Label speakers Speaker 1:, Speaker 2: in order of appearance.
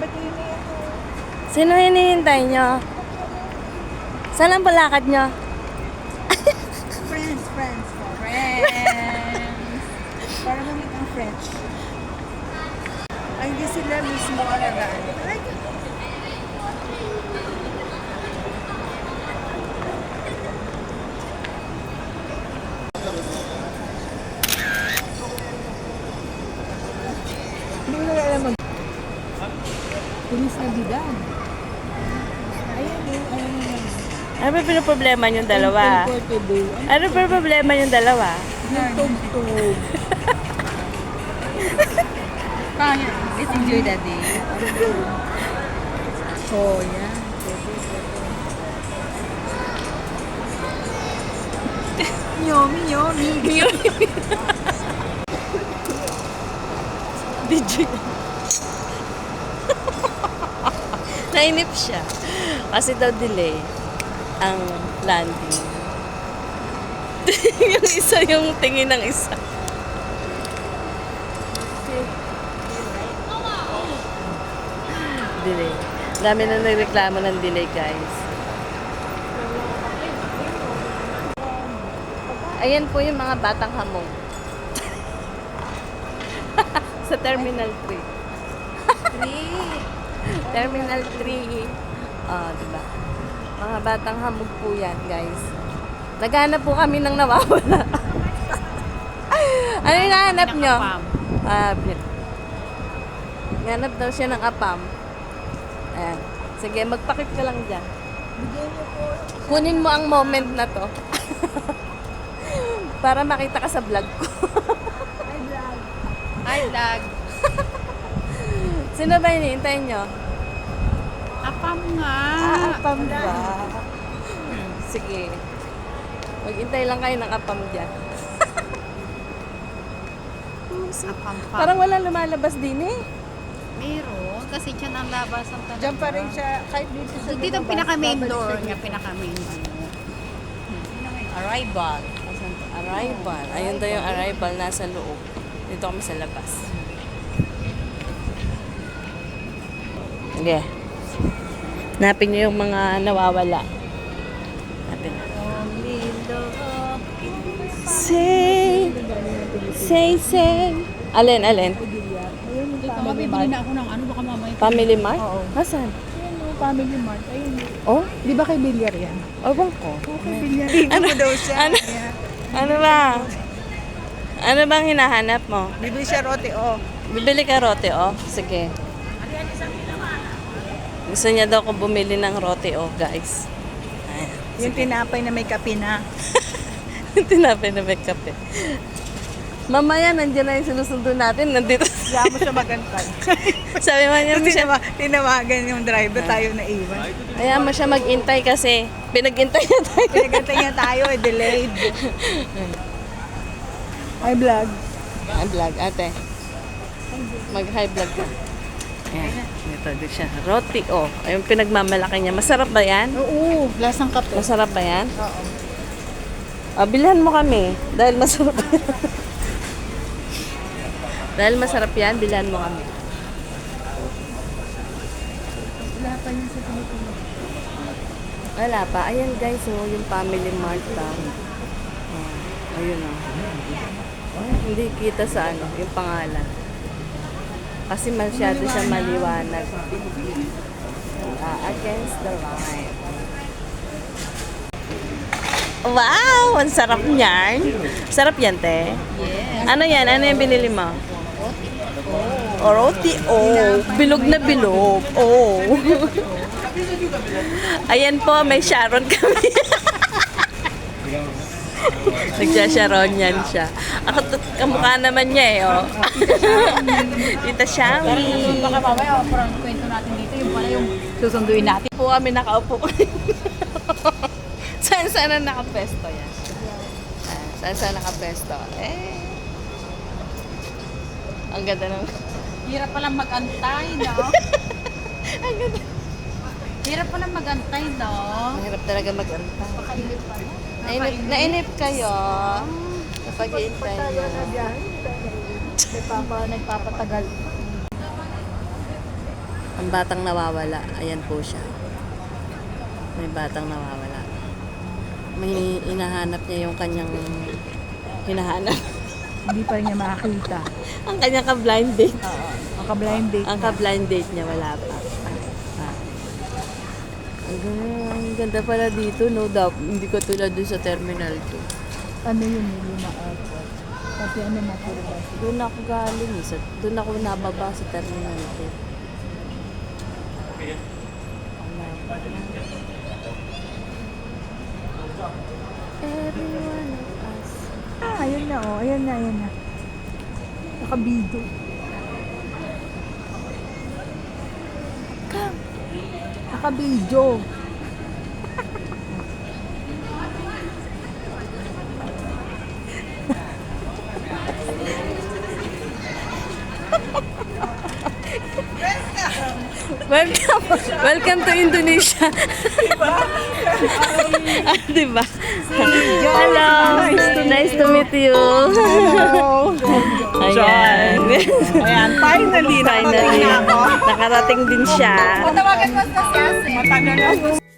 Speaker 1: ba't yun na yan?
Speaker 2: Sino hinihintay nyo? Saan ang balakad nyo?
Speaker 1: Friends. Para mamit ang French. Ay, hindi sila mismo alagaan. Ay, hindi ko na alam mag... Feliz Navidad.
Speaker 2: Ano ba pinaproblema yung dalawa? Ano ba problema yung dalawa?
Speaker 1: Tugtog.
Speaker 3: Kaya, let's enjoy the day.
Speaker 1: Oh, yeah. Yomi.
Speaker 2: Video. Nainip siya. Kasi daw delay ang landing. Yung isa yung tingin ng isa. Delay. Dami na nagreklamo ng delay, guys. Ayan po yung mga batang hamog. Sa Terminal 3. Terminal 3. Diba? Mga batang hamog po yan, guys. Naghanap po kami ng nawawala. Ano yung nahanap nyo? Naghanap daw siya ng apam. Ayan. Sige, magpakit ka lang dyan. Kunin mo ang moment na to. Para makita ka sa vlog ko.
Speaker 3: Hi, vlog.
Speaker 2: Sino ba hinihintay nyo?
Speaker 3: Apam nga.
Speaker 2: Apam ba? Sige. Maghintay lang kayo ng apam dyan.
Speaker 3: Apam pa.
Speaker 2: Parang wala lumalabas din eh.
Speaker 3: Meron. Kasi dyan ang labas ang talaga.
Speaker 1: Diyan pa rin siya, kahit dito sa
Speaker 3: Dito ang pinaka-main door niya, pinaka-main door.
Speaker 2: Arrival. Asan to? Arrival. Ayun daw yung arrival nasa loob. Dito kami sa labas. Sige. Hanapin niyo yung mga nawawala. Hanapin na. Say. Alin?
Speaker 3: Dito, mabibili na ako ng ano, baka mamaya.
Speaker 2: Family Mart?
Speaker 1: Oo.
Speaker 2: Nasaan?
Speaker 1: Ayun, Family Mart. Ayun.
Speaker 2: Oh?
Speaker 1: Di ba kay Bilyar yan?
Speaker 2: Ewan ko.
Speaker 1: Kay Bilyar. Ano daw siya?
Speaker 2: Ano? Ano ba? Ano bang hinahanap mo?
Speaker 1: Bibili siya rote, oh.
Speaker 2: Bibili ka rote, oh. Sige. Gusto niya daw ko bumili ng rote, oh, guys. Ayan.
Speaker 1: Yung tinapay na may kape na.
Speaker 2: Tinapay na may kape. Mamaya, nandiyan na yung sinusundo natin. Nandito.
Speaker 1: Kaya mo siya magantay.
Speaker 2: Sabi mo niya,
Speaker 1: Tinawagan yung driver, tayo na iwan.
Speaker 2: ayaw mo siya mag-intay kasi pinag-intay na tayo.
Speaker 1: Pinagantay niya tayo, delayed. Hi, vlog.
Speaker 2: Hi, vlog, ate. Mag-hi vlog ka. Ayan. Ito siya. Roti, oh. Ayun pinagmamalaki niya. Masarap ba yan?
Speaker 1: Oo, lasang kape.
Speaker 2: Masarap ba yan?
Speaker 1: Oo.
Speaker 2: Bilhan mo kami. Dahil masarap yan. Dahil masarap yan, bilhan mo kami.
Speaker 1: Wala pa niya sa Pilipinas.
Speaker 2: Wala pa. Ayan guys, oh, yung Family Mart daw. Oh, ayun oh. Hindi kita sa ano, yung pangalan. Kasi masyado siya maliwanag. Against the light. Wow! Ang sarap niyan. Sarap yan, te.
Speaker 3: Yes.
Speaker 2: Ano yan? Ano yung binili mo? Oh, roti. Oh, bilog na bilog. Oh. Ayan po, may Sharon kami. Nagsya-Sharon yan siya. Ako, kamukha naman niya eh, oh. Tita Shami.
Speaker 3: Baka mamaya, parang kwento natin dito, yung pala yung susunduin natin.
Speaker 2: Po kami nakaupo. Saan na nakapesto yan? Saan nakapesto? Ang ganda ng...
Speaker 3: Hirap palang mag-antay, no?
Speaker 2: Ang ganda.
Speaker 3: Hirap palang mag-antay, no?
Speaker 2: Mahirap talaga mag-antay.
Speaker 3: Pakainip pa, no?
Speaker 2: Nainip kayo. Napag-iintay nyo.
Speaker 1: Nagpapatagal.
Speaker 2: Ang batang nawawala. Ayan po siya. May batang nawawala. May hinahanap niya yung kanyang hinahanap.
Speaker 3: Hindi pa rin niya makakita.
Speaker 2: Ang kanyang ka-blind date.
Speaker 3: Maka-blind date.
Speaker 2: Ang ka-blind date niya wala pa. Ah. Ang ganda pala dito, no? Hindi ko tulad dun sa Terminal 2.
Speaker 3: Ano yun, yung airport. Kasi ano na puro bus.
Speaker 2: Doon ako galing eh. Doon ako nababa sa Terminal 2. Everyone of us.
Speaker 3: Ayan na, oh. Ayan na, ayan na. Nakabido. Nakabidyo.
Speaker 2: Welcome to Indonesia. Diba? Hello. Nice to meet you.
Speaker 1: Hello.
Speaker 2: Ayan.
Speaker 1: Ayan, finally, nakarating na ako.
Speaker 2: Nakarating din siya.
Speaker 3: Tawagan mo sa siyas.
Speaker 1: Matagal na.